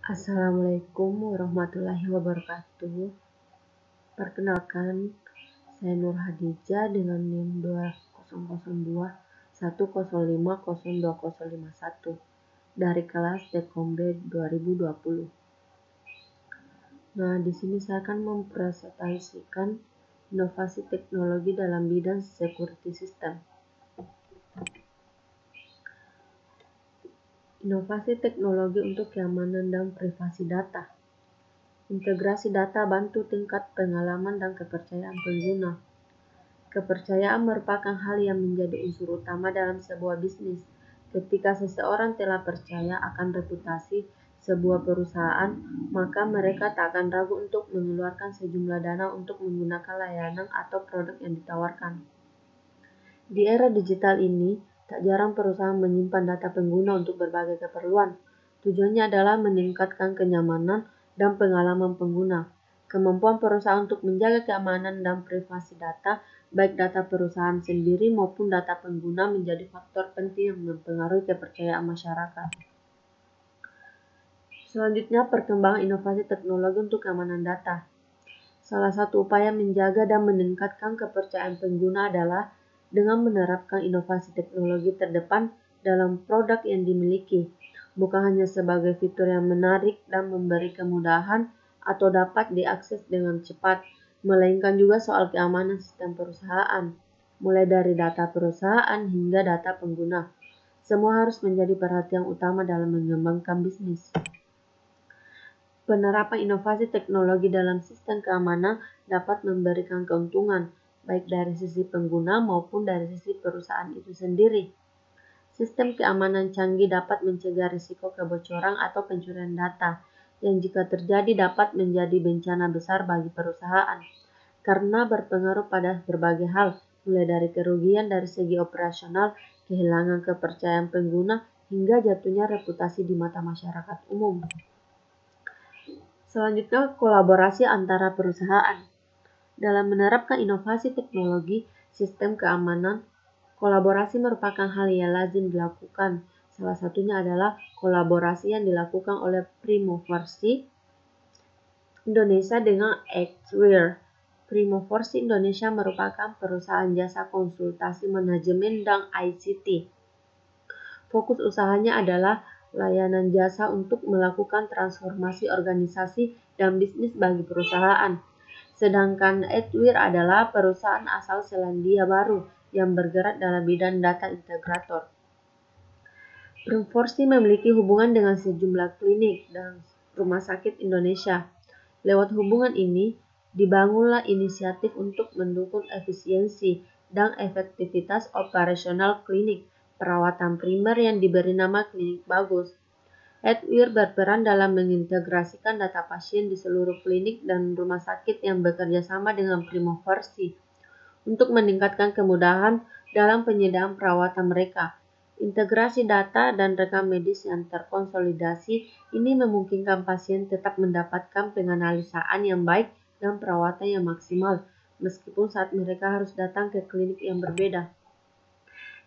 Assalamualaikum warahmatullahi wabarakatuh. Perkenalkan, saya Nur Hadijah dengan NIM 2002 1050251 dari kelas Tekomb 2020. Nah, di sini saya akan mempresentasikan inovasi teknologi dalam bidang security system. Inovasi teknologi untuk keamanan dan privasi data. Integrasi data bantu tingkat pengalaman dan kepercayaan pengguna. Kepercayaan merupakan hal yang menjadi unsur utama dalam sebuah bisnis. Ketika seseorang telah percaya akan reputasi sebuah perusahaan, maka mereka tak akan ragu untuk mengeluarkan sejumlah dana untuk menggunakan layanan atau produk yang ditawarkan. Di era digital ini, tak jarang perusahaan menyimpan data pengguna untuk berbagai keperluan. Tujuannya adalah meningkatkan kenyamanan dan pengalaman pengguna. Kemampuan perusahaan untuk menjaga keamanan dan privasi data, baik data perusahaan sendiri maupun data pengguna, menjadi faktor penting yang mempengaruhi kepercayaan masyarakat. Selanjutnya, perkembangan inovasi teknologi untuk keamanan data. Salah satu upaya menjaga dan meningkatkan kepercayaan pengguna adalah dengan menerapkan inovasi teknologi terdepan dalam produk yang dimiliki, bukan hanya sebagai fitur yang menarik dan memberi kemudahan atau dapat diakses dengan cepat, melainkan juga soal keamanan sistem perusahaan, mulai dari data perusahaan hingga data pengguna. Semua harus menjadi perhatian utama dalam mengembangkan bisnis. Penerapan inovasi teknologi dalam sistem keamanan dapat memberikan keuntungan, baik dari sisi pengguna maupun dari sisi perusahaan itu sendiri. Sistem keamanan canggih dapat mencegah risiko kebocoran atau pencurian data, yang jika terjadi dapat menjadi bencana besar bagi perusahaan, karena berpengaruh pada berbagai hal, mulai dari kerugian dari segi operasional, kehilangan kepercayaan pengguna, hingga jatuhnya reputasi di mata masyarakat umum. Selanjutnya, kolaborasi antara perusahaan. Dalam menerapkan inovasi teknologi sistem keamanan, kolaborasi merupakan hal yang lazim dilakukan. Salah satunya adalah kolaborasi yang dilakukan oleh Primoforsi Indonesia dengan Xware. Primoforsi Indonesia merupakan perusahaan jasa konsultasi manajemen dan ICT. Fokus usahanya adalah layanan jasa untuk melakukan transformasi organisasi dan bisnis bagi perusahaan. Sedangkan Xware adalah perusahaan asal Selandia Baru yang bergerak dalam bidang data integrator. Primoforsi memiliki hubungan dengan sejumlah klinik dan rumah sakit Indonesia. Lewat hubungan ini, dibangunlah inisiatif untuk mendukung efisiensi dan efektivitas operasional klinik perawatan primer yang diberi nama Klinik Bagus. Xware berperan dalam mengintegrasikan data pasien di seluruh klinik dan rumah sakit yang bekerja sama dengan Primoforsi untuk meningkatkan kemudahan dalam penyediaan perawatan mereka. Integrasi data dan rekam medis yang terkonsolidasi ini memungkinkan pasien tetap mendapatkan penganalisaan yang baik dan perawatan yang maksimal, meskipun saat mereka harus datang ke klinik yang berbeda.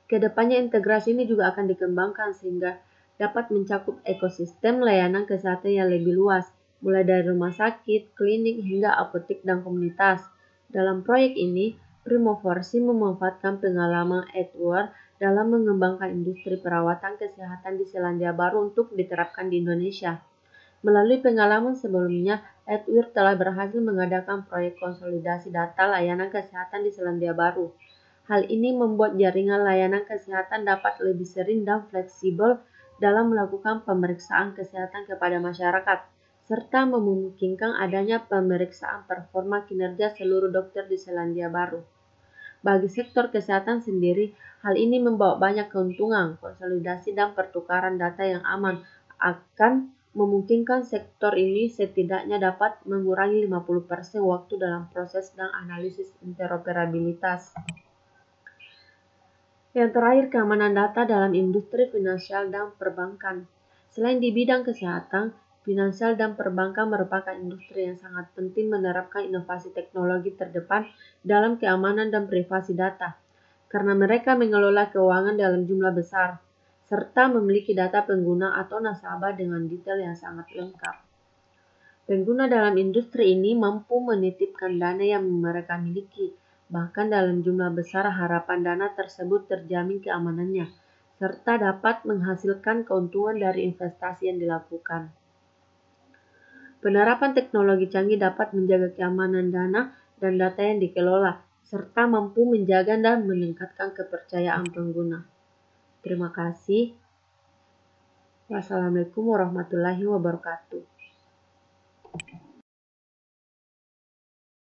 Kedepannya integrasi ini juga akan dikembangkan sehingga dapat mencakup ekosistem layanan kesehatan yang lebih luas, mulai dari rumah sakit, klinik, hingga apotek dan komunitas. Dalam proyek ini, Primoforsi memanfaatkan pengalaman Xware dalam mengembangkan industri perawatan kesehatan di Selandia Baru untuk diterapkan di Indonesia. Melalui pengalaman sebelumnya, Xware telah berhasil mengadakan proyek konsolidasi data layanan kesehatan di Selandia Baru. Hal ini membuat jaringan layanan kesehatan dapat lebih sering dan fleksibel dalam melakukan pemeriksaan kesehatan kepada masyarakat, serta memungkinkan adanya pemeriksaan performa kinerja seluruh dokter di Selandia Baru. Bagi sektor kesehatan sendiri, hal ini membawa banyak keuntungan. Konsolidasi dan pertukaran data yang aman akan memungkinkan sektor ini setidaknya dapat mengurangi 50% waktu dalam proses dan analisis interoperabilitas. Yang terakhir, keamanan data dalam industri finansial dan perbankan. Selain di bidang kesehatan, finansial dan perbankan merupakan industri yang sangat penting menerapkan inovasi teknologi terdepan dalam keamanan dan privasi data, karena mereka mengelola keuangan dalam jumlah besar. serta memiliki data pengguna atau nasabah dengan detail yang sangat lengkap. Pengguna dalam industri ini mampu menitipkan dana yang mereka miliki, bahkan dalam jumlah besar. Harapan dana tersebut terjamin keamanannya, serta dapat menghasilkan keuntungan dari investasi yang dilakukan. Penerapan teknologi canggih dapat menjaga keamanan dana dan data yang dikelola, serta mampu menjaga dan meningkatkan kepercayaan pengguna. Terima kasih. Wassalamualaikum warahmatullahi wabarakatuh.